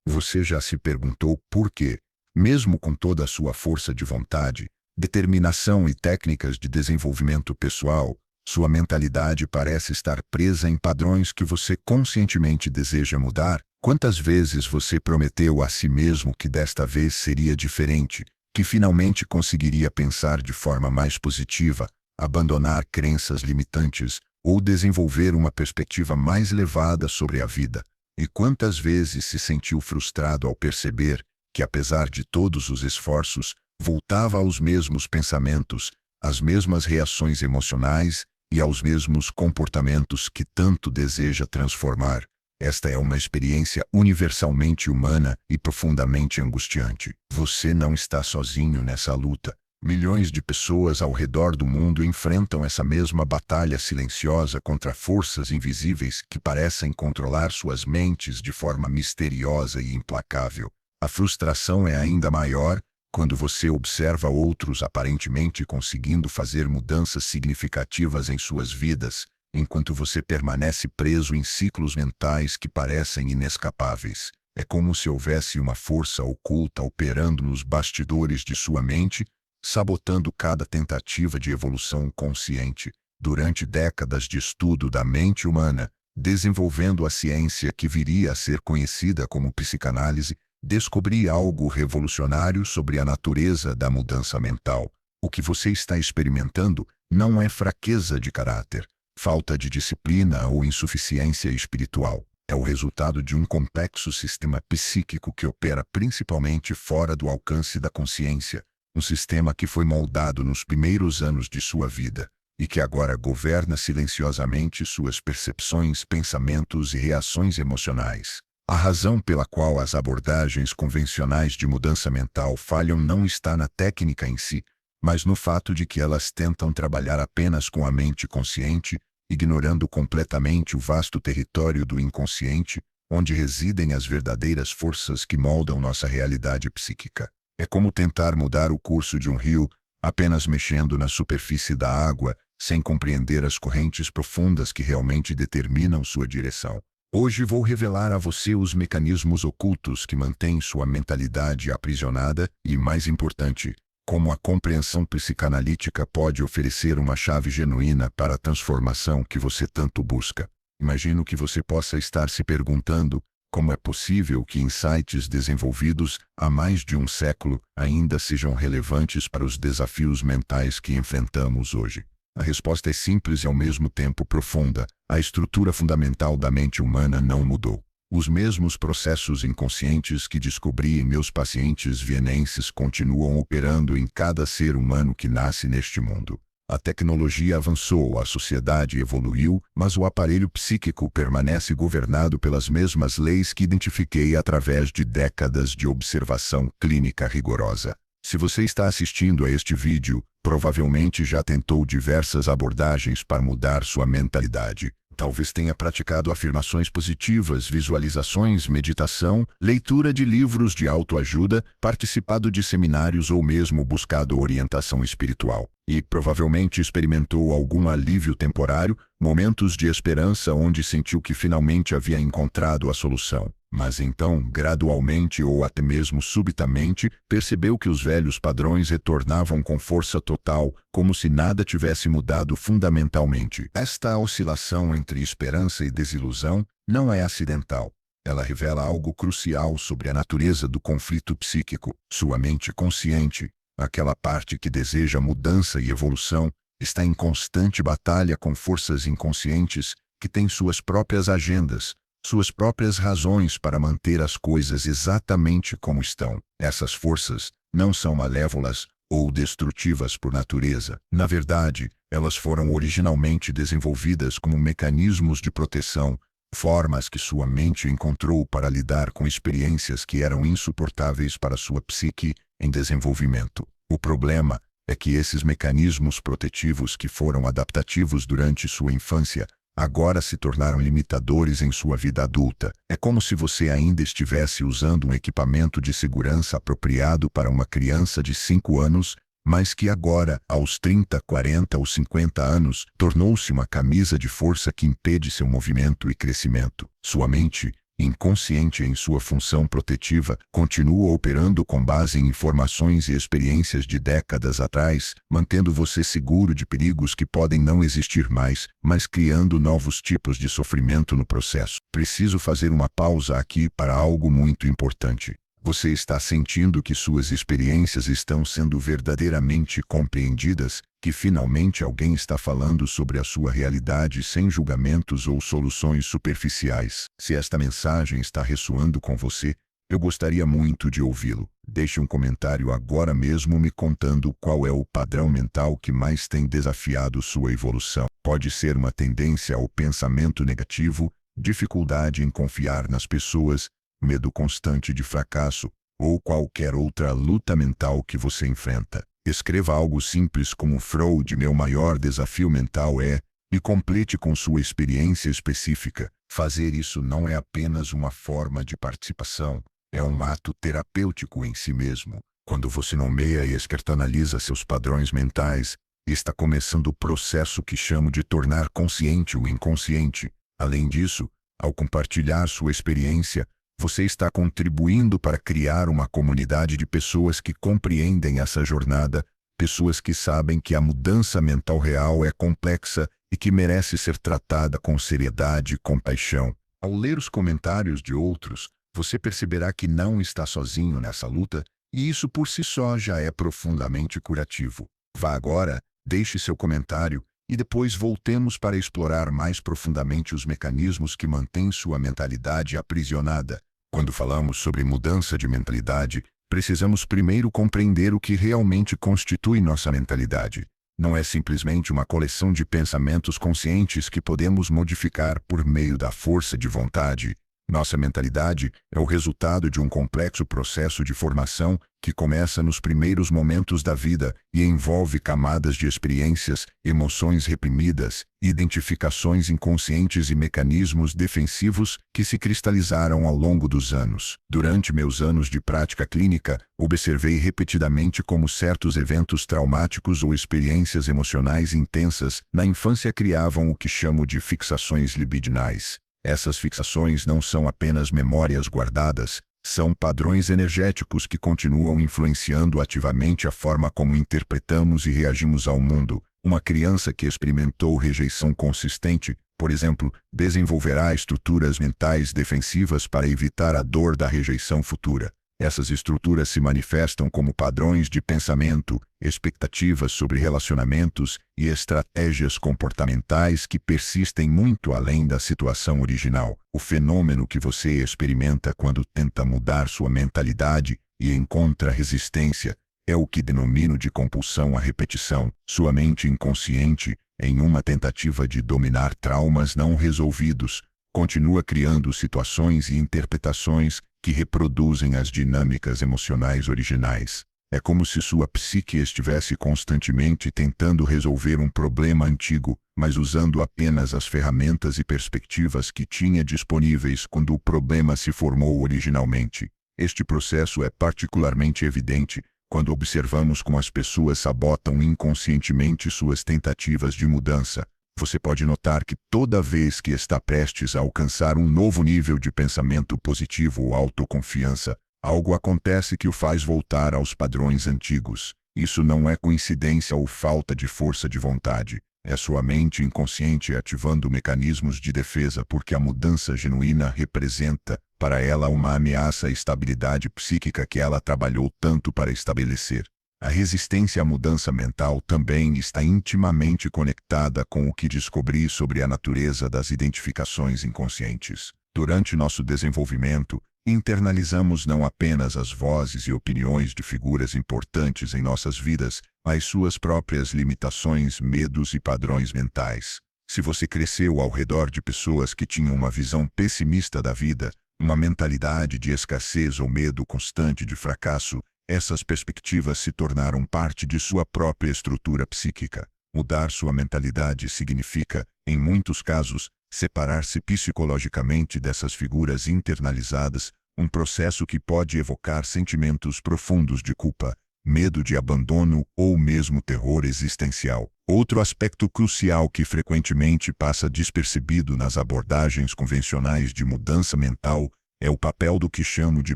Você já se perguntou por quê, mesmo com toda a sua força de vontade, determinação e técnicas de desenvolvimento pessoal, sua mentalidade parece estar presa em padrões que você conscientemente deseja mudar? Quantas vezes você prometeu a si mesmo que desta vez seria diferente, que finalmente conseguiria pensar de forma mais positiva, abandonar crenças limitantes ou desenvolver uma perspectiva mais elevada sobre a vida? E quantas vezes se sentiu frustrado ao perceber que, apesar de todos os esforços, voltava aos mesmos pensamentos, às mesmas reações emocionais e aos mesmos comportamentos que tanto deseja transformar? Esta é uma experiência universalmente humana e profundamente angustiante. Você não está sozinho nessa luta. Milhões de pessoas ao redor do mundo enfrentam essa mesma batalha silenciosa contra forças invisíveis que parecem controlar suas mentes de forma misteriosa e implacável. A frustração é ainda maior quando você observa outros aparentemente conseguindo fazer mudanças significativas em suas vidas, enquanto você permanece preso em ciclos mentais que parecem inescapáveis. É como se houvesse uma força oculta operando nos bastidores de sua mente, sabotando cada tentativa de evolução consciente. Durante décadas de estudo da mente humana, desenvolvendo a ciência que viria a ser conhecida como psicanálise, descobri algo revolucionário sobre a natureza da mudança mental. O que você está experimentando não é fraqueza de caráter, falta de disciplina ou insuficiência espiritual. É o resultado de um complexo sistema psíquico que opera principalmente fora do alcance da consciência, um sistema que foi moldado nos primeiros anos de sua vida e que agora governa silenciosamente suas percepções, pensamentos e reações emocionais. A razão pela qual as abordagens convencionais de mudança mental falham não está na técnica em si, mas no fato de que elas tentam trabalhar apenas com a mente consciente, ignorando completamente o vasto território do inconsciente, onde residem as verdadeiras forças que moldam nossa realidade psíquica. É como tentar mudar o curso de um rio, apenas mexendo na superfície da água, sem compreender as correntes profundas que realmente determinam sua direção. Hoje vou revelar a você os mecanismos ocultos que mantêm sua mentalidade aprisionada e, mais importante, como a compreensão psicanalítica pode oferecer uma chave genuína para a transformação que você tanto busca. Imagino que você possa estar se perguntando como é possível que insights desenvolvidos há mais de um século ainda sejam relevantes para os desafios mentais que enfrentamos hoje. A resposta é simples e ao mesmo tempo profunda. A estrutura fundamental da mente humana não mudou. Os mesmos processos inconscientes que descobri em meus pacientes vienenses continuam operando em cada ser humano que nasce neste mundo. A tecnologia avançou, a sociedade evoluiu, mas o aparelho psíquico permanece governado pelas mesmas leis que identifiquei através de décadas de observação clínica rigorosa. Se você está assistindo a este vídeo, provavelmente já tentou diversas abordagens para mudar sua mentalidade. Talvez tenha praticado afirmações positivas, visualizações, meditação, leitura de livros de autoajuda, participado de seminários ou mesmo buscado orientação espiritual. E provavelmente experimentou algum alívio temporário, momentos de esperança onde sentiu que finalmente havia encontrado a solução. Mas então, gradualmente ou até mesmo subitamente, percebeu que os velhos padrões retornavam com força total, como se nada tivesse mudado fundamentalmente. Esta oscilação entre esperança e desilusão não é acidental. Ela revela algo crucial sobre a natureza do conflito psíquico. Sua mente consciente, aquela parte que deseja mudança e evolução, está em constante batalha com forças inconscientes que têm suas próprias agendas, suas próprias razões para manter as coisas exatamente como estão. Essas forças não são malévolas ou destrutivas por natureza. Na verdade, elas foram originalmente desenvolvidas como mecanismos de proteção, formas que sua mente encontrou para lidar com experiências que eram insuportáveis para sua psique em desenvolvimento. O problema é que esses mecanismos protetivos que foram adaptativos durante sua infância agora se tornaram limitadores em sua vida adulta. É como se você ainda estivesse usando um equipamento de segurança apropriado para uma criança de 5 anos, mas que agora, aos 30, 40 ou 50 anos, tornou-se uma camisa de força que impede seu movimento e crescimento. Sua mente, inconsciente em sua função protetiva, continua operando com base em informações e experiências de décadas atrás, mantendo você seguro de perigos que podem não existir mais, mas criando novos tipos de sofrimento no processo. Preciso fazer uma pausa aqui para algo muito importante. Você está sentindo que suas experiências estão sendo verdadeiramente compreendidas, que finalmente alguém está falando sobre a sua realidade sem julgamentos ou soluções superficiais. Se esta mensagem está ressoando com você, eu gostaria muito de ouvi-lo. Deixe um comentário agora mesmo me contando qual é o padrão mental que mais tem desafiado sua evolução. Pode ser uma tendência ao pensamento negativo, dificuldade em confiar nas pessoas, medo constante de fracasso, ou qualquer outra luta mental que você enfrenta. Escreva algo simples como Freud, meu maior desafio mental é, e complete com sua experiência específica. Fazer isso não é apenas uma forma de participação, é um ato terapêutico em si mesmo. Quando você nomeia e externaliza seus padrões mentais, está começando o processo que chamo de tornar consciente o inconsciente. Além disso, ao compartilhar sua experiência, você está contribuindo para criar uma comunidade de pessoas que compreendem essa jornada, pessoas que sabem que a mudança mental real é complexa e que merece ser tratada com seriedade e compaixão. Ao ler os comentários de outros, você perceberá que não está sozinho nessa luta, e isso por si só já é profundamente curativo. Vá agora, deixe seu comentário, e depois voltemos para explorar mais profundamente os mecanismos que mantêm sua mentalidade aprisionada. Quando falamos sobre mudança de mentalidade, precisamos primeiro compreender o que realmente constitui nossa mentalidade. Não é simplesmente uma coleção de pensamentos conscientes que podemos modificar por meio da força de vontade. Nossa mentalidade é o resultado de um complexo processo de formação que começa nos primeiros momentos da vida e envolve camadas de experiências, emoções reprimidas, identificações inconscientes e mecanismos defensivos que se cristalizaram ao longo dos anos. Durante meus anos de prática clínica, observei repetidamente como certos eventos traumáticos ou experiências emocionais intensas na infância criavam o que chamo de fixações libidinais. Essas fixações não são apenas memórias guardadas, são padrões energéticos que continuam influenciando ativamente a forma como interpretamos e reagimos ao mundo. Uma criança que experimentou rejeição consistente, por exemplo, desenvolverá estruturas mentais defensivas para evitar a dor da rejeição futura. Essas estruturas se manifestam como padrões de pensamento, expectativas sobre relacionamentos e estratégias comportamentais que persistem muito além da situação original. O fenômeno que você experimenta quando tenta mudar sua mentalidade e encontra resistência é o que denomino de compulsão à repetição. Sua mente inconsciente, em uma tentativa de dominar traumas não resolvidos, continua criando situações e interpretações que reproduzem as dinâmicas emocionais originais. É como se sua psique estivesse constantemente tentando resolver um problema antigo, mas usando apenas as ferramentas e perspectivas que tinha disponíveis quando o problema se formou originalmente. Este processo é particularmente evidente quando observamos como as pessoas sabotam inconscientemente suas tentativas de mudança. Você pode notar que toda vez que está prestes a alcançar um novo nível de pensamento positivo ou autoconfiança, algo acontece que o faz voltar aos padrões antigos. Isso não é coincidência ou falta de força de vontade. É sua mente inconsciente ativando mecanismos de defesa porque a mudança genuína representa, para ela, uma ameaça à estabilidade psíquica que ela trabalhou tanto para estabelecer. A resistência à mudança mental também está intimamente conectada com o que descobri sobre a natureza das identificações inconscientes. Durante nosso desenvolvimento, internalizamos não apenas as vozes e opiniões de figuras importantes em nossas vidas, mas suas próprias limitações, medos e padrões mentais. Se você cresceu ao redor de pessoas que tinham uma visão pessimista da vida, uma mentalidade de escassez ou medo constante de fracasso, essas perspectivas se tornaram parte de sua própria estrutura psíquica. Mudar sua mentalidade significa, em muitos casos, separar-se psicologicamente dessas figuras internalizadas, um processo que pode evocar sentimentos profundos de culpa, medo de abandono ou mesmo terror existencial. Outro aspecto crucial que frequentemente passa despercebido nas abordagens convencionais de mudança mental é o papel do que chamo de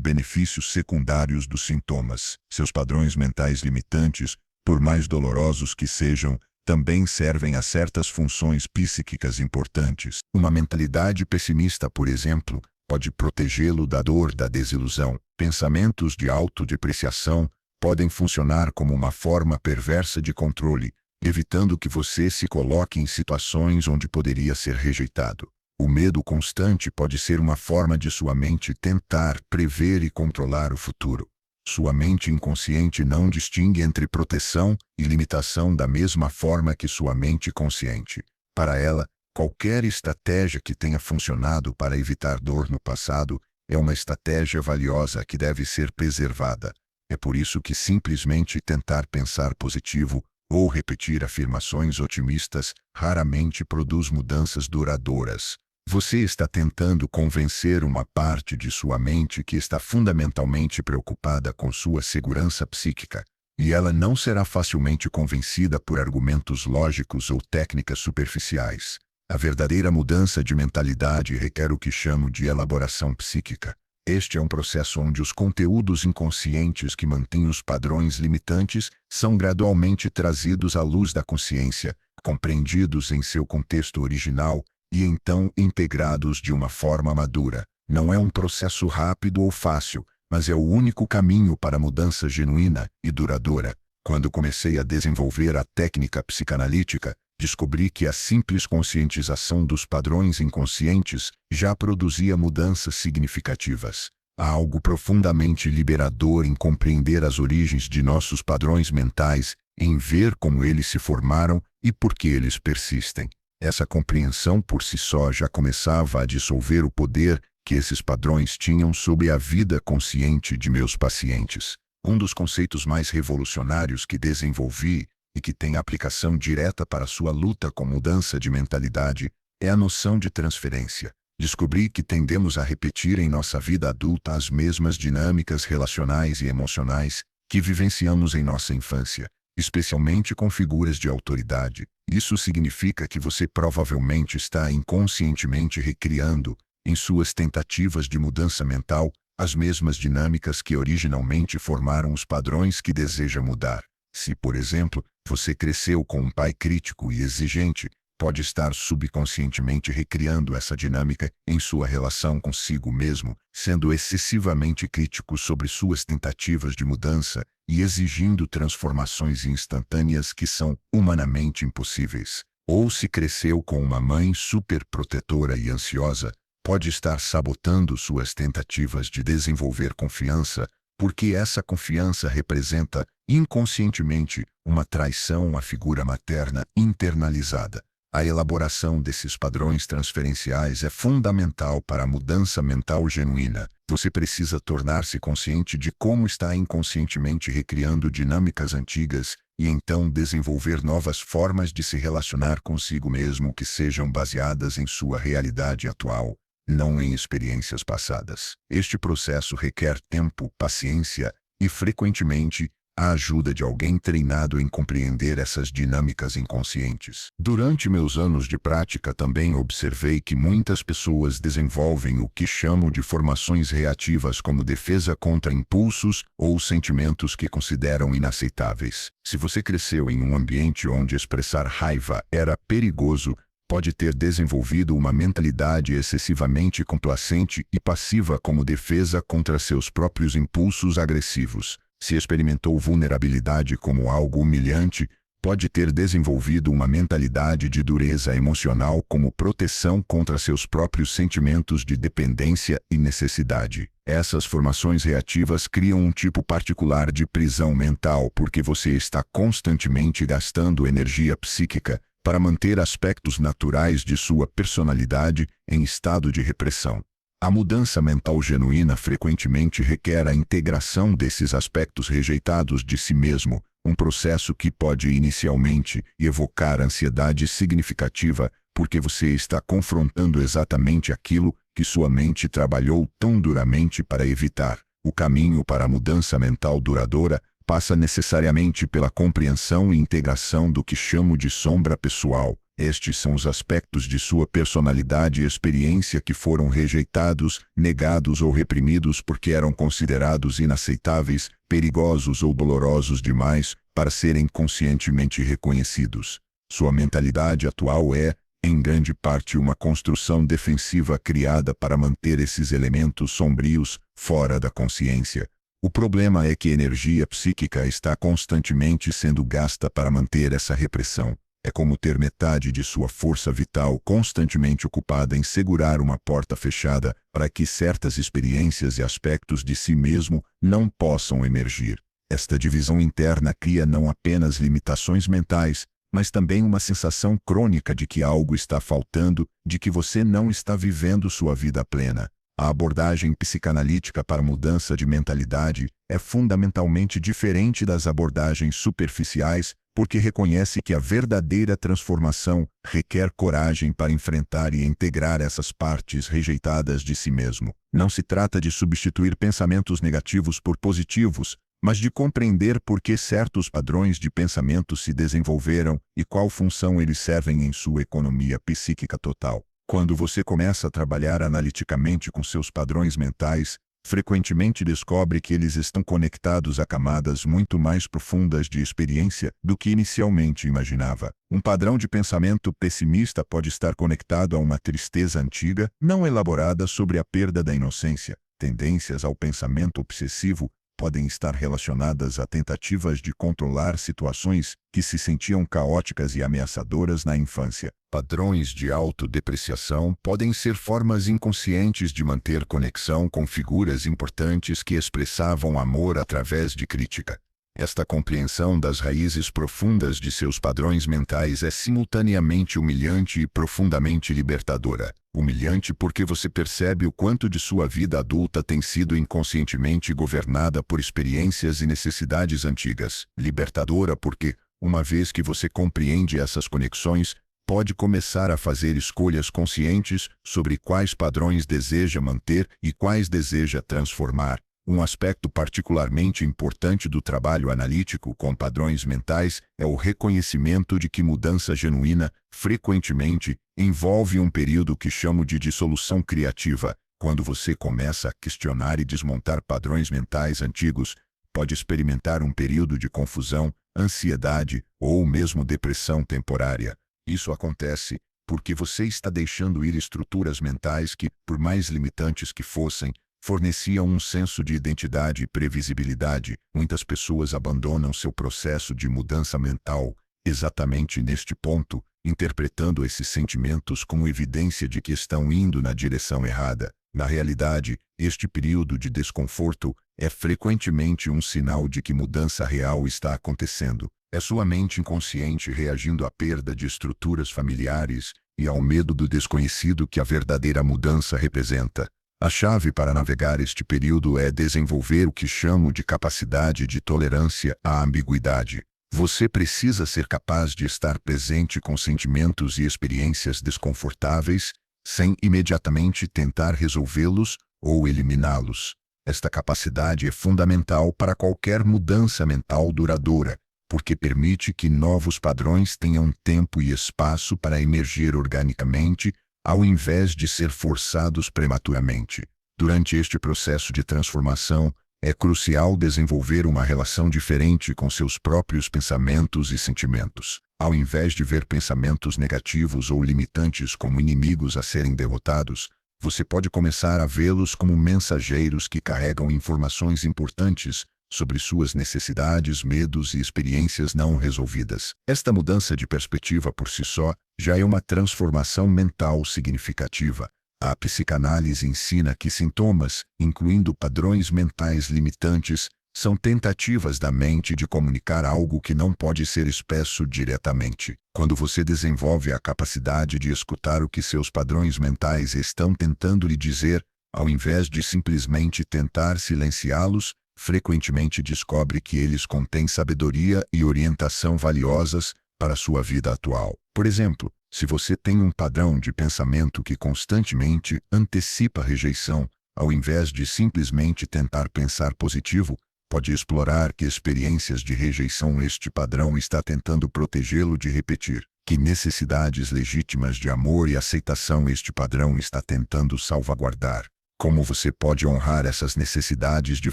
benefícios secundários dos sintomas. Seus padrões mentais limitantes, por mais dolorosos que sejam, também servem a certas funções psíquicas importantes. Uma mentalidade pessimista, por exemplo, pode protegê-lo da dor da desilusão. Pensamentos de autodepreciação podem funcionar como uma forma perversa de controle, evitando que você se coloque em situações onde poderia ser rejeitado. O medo constante pode ser uma forma de sua mente tentar prever e controlar o futuro. Sua mente inconsciente não distingue entre proteção e limitação da mesma forma que sua mente consciente. Para ela, qualquer estratégia que tenha funcionado para evitar dor no passado é uma estratégia valiosa que deve ser preservada. É por isso que simplesmente tentar pensar positivo ou repetir afirmações otimistas raramente produz mudanças duradouras. Você está tentando convencer uma parte de sua mente que está fundamentalmente preocupada com sua segurança psíquica, e ela não será facilmente convencida por argumentos lógicos ou técnicas superficiais. A verdadeira mudança de mentalidade requer o que chamo de elaboração psíquica. Este é um processo onde os conteúdos inconscientes que mantêm os padrões limitantes são gradualmente trazidos à luz da consciência, compreendidos em seu contexto original e então integrados de uma forma madura. Não é um processo rápido ou fácil, mas é o único caminho para a mudança genuína e duradoura. Quando comecei a desenvolver a técnica psicanalítica, descobri que a simples conscientização dos padrões inconscientes já produzia mudanças significativas. Há algo profundamente liberador em compreender as origens de nossos padrões mentais, em ver como eles se formaram e por que eles persistem. Essa compreensão por si só já começava a dissolver o poder que esses padrões tinham sobre a vida consciente de meus pacientes. Um dos conceitos mais revolucionários que desenvolvi e que tem aplicação direta para sua luta com mudança de mentalidade é a noção de transferência. Descobri que tendemos a repetir em nossa vida adulta as mesmas dinâmicas relacionais e emocionais que vivenciamos em nossa infância, especialmente com figuras de autoridade. Isso significa que você provavelmente está inconscientemente recriando, em suas tentativas de mudança mental, as mesmas dinâmicas que originalmente formaram os padrões que deseja mudar. Se, por exemplo, você cresceu com um pai crítico e exigente, pode estar subconscientemente recriando essa dinâmica em sua relação consigo mesmo, sendo excessivamente crítico sobre suas tentativas de mudança e exigindo transformações instantâneas que são humanamente impossíveis. Ou se cresceu com uma mãe superprotetora e ansiosa, pode estar sabotando suas tentativas de desenvolver confiança, porque essa confiança representa, inconscientemente, uma traição à figura materna internalizada. A elaboração desses padrões transferenciais é fundamental para a mudança mental genuína. Você precisa tornar-se consciente de como está inconscientemente recriando dinâmicas antigas e então desenvolver novas formas de se relacionar consigo mesmo que sejam baseadas em sua realidade atual, não em experiências passadas. Este processo requer tempo, paciência e, frequentemente, a ajuda de alguém treinado em compreender essas dinâmicas inconscientes. Durante meus anos de prática também observei que muitas pessoas desenvolvem o que chamo de formações reativas como defesa contra impulsos ou sentimentos que consideram inaceitáveis. Se você cresceu em um ambiente onde expressar raiva era perigoso, pode ter desenvolvido uma mentalidade excessivamente complacente e passiva como defesa contra seus próprios impulsos agressivos. Se experimentou vulnerabilidade como algo humilhante, pode ter desenvolvido uma mentalidade de dureza emocional como proteção contra seus próprios sentimentos de dependência e necessidade. Essas formações reativas criam um tipo particular de prisão mental porque você está constantemente gastando energia psíquica para manter aspectos naturais de sua personalidade em estado de repressão. A mudança mental genuína frequentemente requer a integração desses aspectos rejeitados de si mesmo, um processo que pode inicialmente evocar ansiedade significativa porque você está confrontando exatamente aquilo que sua mente trabalhou tão duramente para evitar. O caminho para a mudança mental duradoura passa necessariamente pela compreensão e integração do que chamo de sombra pessoal. Estes são os aspectos de sua personalidade e experiência que foram rejeitados, negados ou reprimidos porque eram considerados inaceitáveis, perigosos ou dolorosos demais para serem conscientemente reconhecidos. Sua mentalidade atual é, em grande parte, uma construção defensiva criada para manter esses elementos sombrios fora da consciência. O problema é que a energia psíquica está constantemente sendo gasta para manter essa repressão. É como ter metade de sua força vital constantemente ocupada em segurar uma porta fechada para que certas experiências e aspectos de si mesmo não possam emergir. Esta divisão interna cria não apenas limitações mentais, mas também uma sensação crônica de que algo está faltando, de que você não está vivendo sua vida plena. A abordagem psicanalítica para mudança de mentalidade é fundamentalmente diferente das abordagens superficiais, porque reconhece que a verdadeira transformação requer coragem para enfrentar e integrar essas partes rejeitadas de si mesmo. Não se trata de substituir pensamentos negativos por positivos, mas de compreender por que certos padrões de pensamento se desenvolveram e qual função eles servem em sua economia psíquica total. Quando você começa a trabalhar analiticamente com seus padrões mentais, frequentemente descobre que eles estão conectados a camadas muito mais profundas de experiência do que inicialmente imaginava. Um padrão de pensamento pessimista pode estar conectado a uma tristeza antiga, não elaborada sobre a perda da inocência. Tendências ao pensamento obsessivo podem estar relacionadas a tentativas de controlar situações que se sentiam caóticas e ameaçadoras na infância. Padrões de autodepreciação podem ser formas inconscientes de manter conexão com figuras importantes que expressavam amor através de crítica. Esta compreensão das raízes profundas de seus padrões mentais é simultaneamente humilhante e profundamente libertadora. Humilhante porque você percebe o quanto de sua vida adulta tem sido inconscientemente governada por experiências e necessidades antigas. Libertadora porque, uma vez que você compreende essas conexões, pode começar a fazer escolhas conscientes sobre quais padrões deseja manter e quais deseja transformar. Um aspecto particularmente importante do trabalho analítico com padrões mentais é o reconhecimento de que mudança genuína, frequentemente, envolve um período que chamo de dissolução criativa. Quando você começa a questionar e desmontar padrões mentais antigos, pode experimentar um período de confusão, ansiedade ou mesmo depressão temporária. Isso acontece porque você está deixando ir estruturas mentais que, por mais limitantes que fossem, forneciam um senso de identidade e previsibilidade. Muitas pessoas abandonam seu processo de mudança mental exatamente neste ponto, interpretando esses sentimentos como evidência de que estão indo na direção errada. Na realidade, este período de desconforto é frequentemente um sinal de que mudança real está acontecendo. É sua mente inconsciente reagindo à perda de estruturas familiares e ao medo do desconhecido que a verdadeira mudança representa. A chave para navegar este período é desenvolver o que chamo de capacidade de tolerância à ambiguidade. Você precisa ser capaz de estar presente com sentimentos e experiências desconfortáveis, sem imediatamente tentar resolvê-los ou eliminá-los. Esta capacidade é fundamental para qualquer mudança mental duradoura, porque permite que novos padrões tenham tempo e espaço para emergir organicamente, ao invés de ser forçados prematuramente. Durante este processo de transformação, é crucial desenvolver uma relação diferente com seus próprios pensamentos e sentimentos. Ao invés de ver pensamentos negativos ou limitantes como inimigos a serem derrotados, você pode começar a vê-los como mensageiros que carregam informações importantes sobre suas necessidades, medos e experiências não resolvidas. Esta mudança de perspectiva por si só já é uma transformação mental significativa. A psicanálise ensina que sintomas, incluindo padrões mentais limitantes, são tentativas da mente de comunicar algo que não pode ser expresso diretamente. Quando você desenvolve a capacidade de escutar o que seus padrões mentais estão tentando lhe dizer, ao invés de simplesmente tentar silenciá-los, frequentemente descobre que eles contêm sabedoria e orientação valiosas para sua vida atual. Por exemplo, se você tem um padrão de pensamento que constantemente antecipa rejeição, ao invés de simplesmente tentar pensar positivo, pode explorar que experiências de rejeição este padrão está tentando protegê-lo de repetir, que necessidades legítimas de amor e aceitação este padrão está tentando salvaguardar. Como você pode honrar essas necessidades de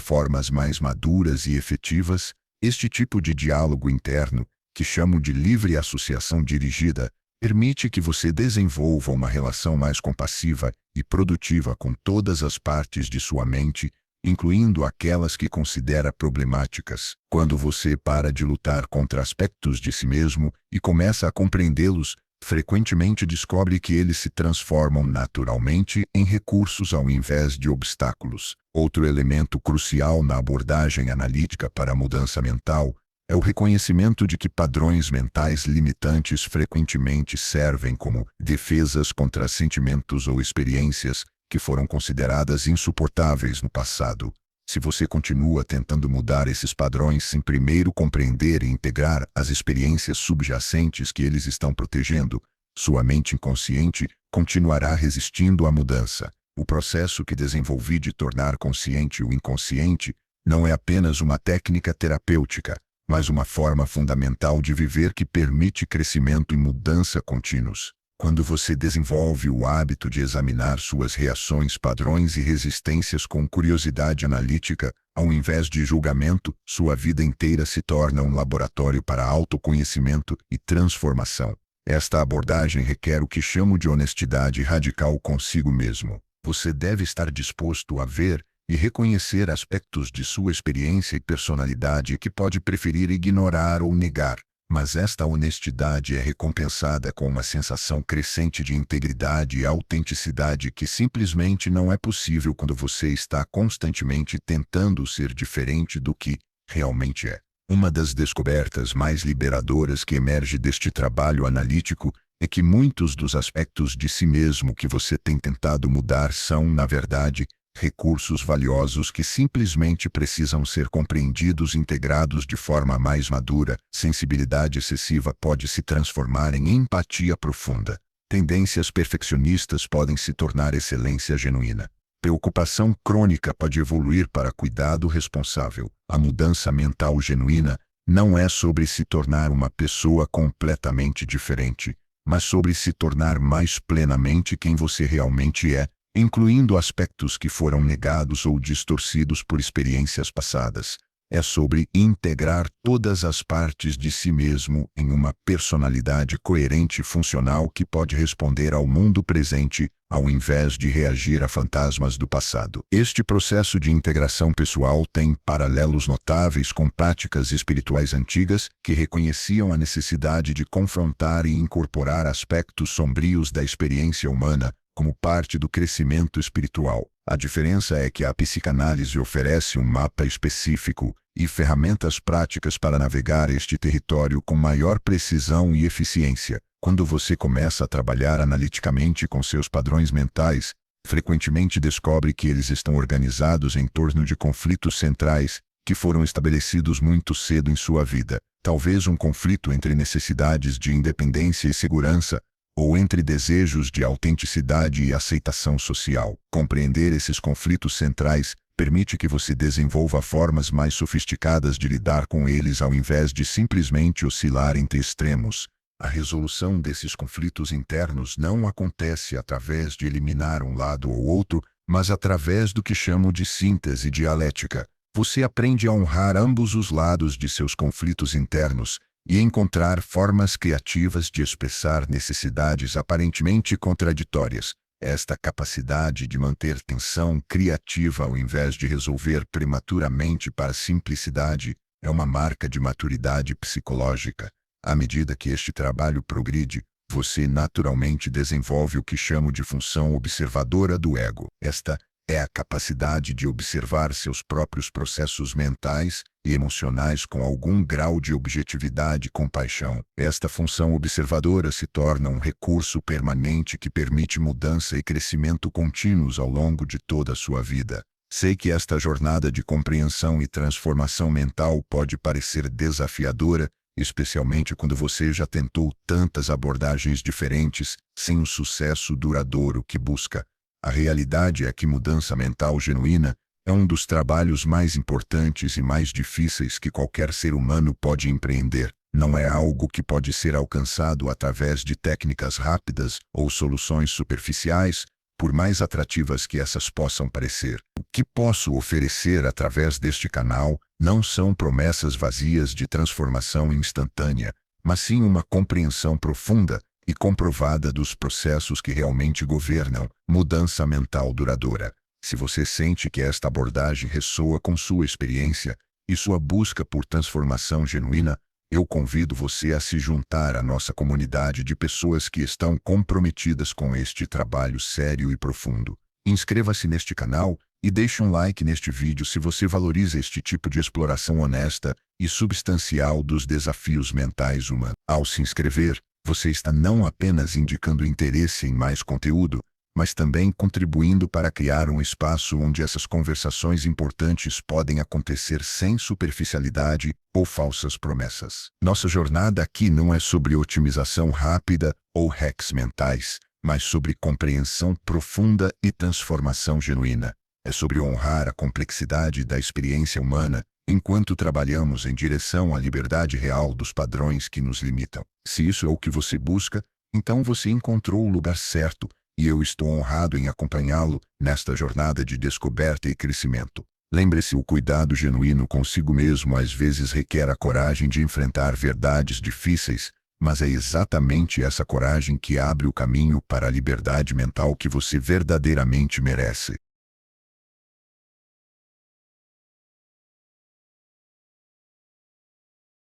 formas mais maduras e efetivas? Este tipo de diálogo interno, que chamo de livre associação dirigida, permite que você desenvolva uma relação mais compassiva e produtiva com todas as partes de sua mente, incluindo aquelas que considera problemáticas. Quando você para de lutar contra aspectos de si mesmo e começa a compreendê-los, frequentemente descobre que eles se transformam naturalmente em recursos ao invés de obstáculos. Outro elemento crucial na abordagem analítica para a mudança mental é o reconhecimento de que padrões mentais limitantes frequentemente servem como defesas contra sentimentos ou experiências que foram consideradas insuportáveis no passado. Se você continua tentando mudar esses padrões sem primeiro compreender e integrar as experiências subjacentes que eles estão protegendo, sua mente inconsciente continuará resistindo à mudança. O processo que desenvolvi de tornar consciente o inconsciente não é apenas uma técnica terapêutica, mas uma forma fundamental de viver que permite crescimento e mudança contínuos. Quando você desenvolve o hábito de examinar suas reações, padrões e resistências com curiosidade analítica, ao invés de julgamento, sua vida inteira se torna um laboratório para autoconhecimento e transformação. Esta abordagem requer o que chamo de honestidade radical consigo mesmo. Você deve estar disposto a ver e reconhecer aspectos de sua experiência e personalidade que pode preferir ignorar ou negar. Mas esta honestidade é recompensada com uma sensação crescente de integridade e autenticidade que simplesmente não é possível quando você está constantemente tentando ser diferente do que realmente é. Uma das descobertas mais liberadoras que emerge deste trabalho analítico é que muitos dos aspectos de si mesmo que você tem tentado mudar são, na verdade, recursos valiosos que simplesmente precisam ser compreendidos e integrados de forma mais madura. Sensibilidade excessiva pode se transformar em empatia profunda. Tendências perfeccionistas podem se tornar excelência genuína. Preocupação crônica pode evoluir para cuidado responsável. A mudança mental genuína não é sobre se tornar uma pessoa completamente diferente, mas sobre se tornar mais plenamente quem você realmente é, incluindo aspectos que foram negados ou distorcidos por experiências passadas. É sobre integrar todas as partes de si mesmo em uma personalidade coerente e funcional que pode responder ao mundo presente, ao invés de reagir a fantasmas do passado. Este processo de integração pessoal tem paralelos notáveis com práticas espirituais antigas que reconheciam a necessidade de confrontar e incorporar aspectos sombrios da experiência humana como parte do crescimento espiritual. A diferença é que a psicanálise oferece um mapa específico e ferramentas práticas para navegar este território com maior precisão e eficiência. Quando você começa a trabalhar analiticamente com seus padrões mentais, frequentemente descobre que eles estão organizados em torno de conflitos centrais que foram estabelecidos muito cedo em sua vida. Talvez um conflito entre necessidades de independência e segurança, ou entre desejos de autenticidade e aceitação social. Compreender esses conflitos centrais permite que você desenvolva formas mais sofisticadas de lidar com eles ao invés de simplesmente oscilar entre extremos. A resolução desses conflitos internos não acontece através de eliminar um lado ou outro, mas através do que chamo de síntese dialética. Você aprende a honrar ambos os lados de seus conflitos internos e encontrar formas criativas de expressar necessidades aparentemente contraditórias. Esta capacidade de manter tensão criativa ao invés de resolver prematuramente para simplicidade é uma marca de maturidade psicológica. À medida que este trabalho progride, você naturalmente desenvolve o que chamo de função observadora do ego. Esta é a capacidade de observar seus próprios processos mentais e emocionais com algum grau de objetividade e compaixão. Esta função observadora se torna um recurso permanente que permite mudança e crescimento contínuos ao longo de toda a sua vida. Sei que esta jornada de compreensão e transformação mental pode parecer desafiadora, especialmente quando você já tentou tantas abordagens diferentes, sem o sucesso duradouro que busca. A realidade é que mudança mental genuína É um dos trabalhos mais importantes e mais difíceis que qualquer ser humano pode empreender. Não é algo que pode ser alcançado através de técnicas rápidas ou soluções superficiais, por mais atrativas que essas possam parecer. O que posso oferecer através deste canal não são promessas vazias de transformação instantânea, mas sim uma compreensão profunda e comprovada dos processos que realmente governam mudança mental duradoura. Se você sente que esta abordagem ressoa com sua experiência e sua busca por transformação genuína, eu convido você a se juntar à nossa comunidade de pessoas que estão comprometidas com este trabalho sério e profundo. Inscreva-se neste canal e deixe um like neste vídeo se você valoriza este tipo de exploração honesta e substancial dos desafios mentais humanos. Ao se inscrever, você está não apenas indicando interesse em mais conteúdo, mas também contribuindo para criar um espaço onde essas conversações importantes podem acontecer sem superficialidade ou falsas promessas. Nossa jornada aqui não é sobre otimização rápida ou hacks mentais, mas sobre compreensão profunda e transformação genuína. É sobre honrar a complexidade da experiência humana enquanto trabalhamos em direção à liberdade real dos padrões que nos limitam. Se isso é o que você busca, então você encontrou o lugar certo, e eu estou honrado em acompanhá-lo nesta jornada de descoberta e crescimento. Lembre-se, o cuidado genuíno consigo mesmo às vezes requer a coragem de enfrentar verdades difíceis, mas é exatamente essa coragem que abre o caminho para a liberdade mental que você verdadeiramente merece.